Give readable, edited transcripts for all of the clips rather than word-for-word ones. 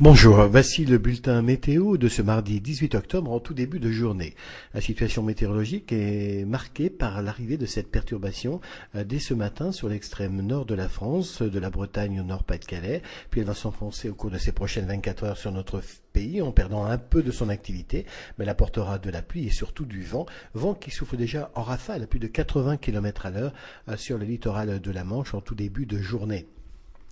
Bonjour, voici le bulletin météo de ce mardi 18 octobre en tout début de journée. La situation météorologique est marquée par l'arrivée de cette perturbation dès ce matin sur l'extrême nord de la France, de la Bretagne au Nord-Pas-de-Calais, puis elle va s'enfoncer au cours de ces prochaines 24 heures sur notre pays en perdant un peu de son activité, mais elle apportera de la pluie et surtout du vent qui souffle déjà en rafale à plus de 80 km à l'heure sur le littoral de la Manche en tout début de journée.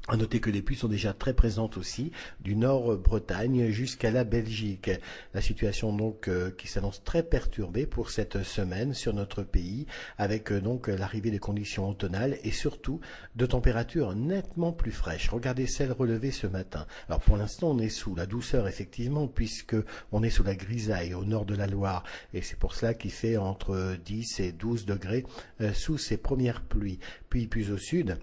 À noter que les pluies sont déjà très présentes aussi, du nord-Bretagne jusqu'à la Belgique. La situation donc qui s'annonce très perturbée pour cette semaine sur notre pays, avec donc l'arrivée des conditions automnales et surtout de températures nettement plus fraîches. Regardez celles relevées ce matin. Alors pour l'instant on est sous la douceur effectivement, puisque on est sous la grisaille au nord de la Loire, et c'est pour cela qu'il fait entre 10 et 12 degrés sous ces premières pluies. Puis plus au sud,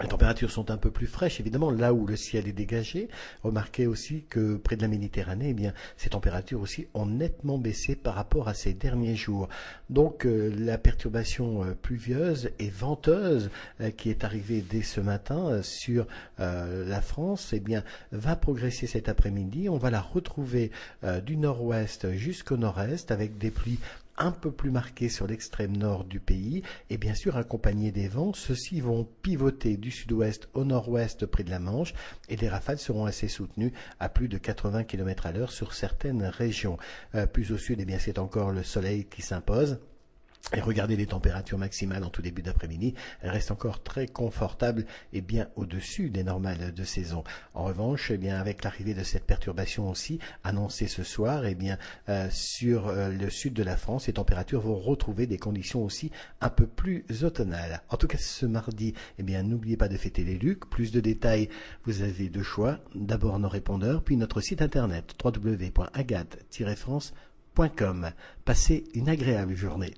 les températures sont un peu plus fraîches, évidemment, là où le ciel est dégagé. Remarquez aussi que près de la Méditerranée, eh bien, ces températures aussi ont nettement baissé par rapport à ces derniers jours. Donc, la perturbation pluvieuse et venteuse qui est arrivée dès ce matin sur la France, eh bien, va progresser cet après-midi. On va la retrouver du nord-ouest jusqu'au nord-est avec des pluies un peu plus marqués sur l'extrême nord du pays et bien sûr accompagnés des vents. Ceux-ci vont pivoter du sud-ouest au nord-ouest près de la Manche et les rafales seront assez soutenues à plus de 80 km à l'heure sur certaines régions. Plus au sud, eh bien c'est encore le soleil qui s'impose. Et regardez les températures maximales en tout début d'après-midi, elles restent encore très confortables et bien au-dessus des normales de saison. En revanche, eh bien, avec l'arrivée de cette perturbation aussi annoncée ce soir, eh bien, sur le sud de la France, les températures vont retrouver des conditions aussi un peu plus automnales. En tout cas, ce mardi, eh bien, n'oubliez pas de fêter les Lucs. Plus de détails, vous avez deux choix. D'abord nos répondeurs, puis notre site internet www.agathe-france.com. Passez une agréable journée.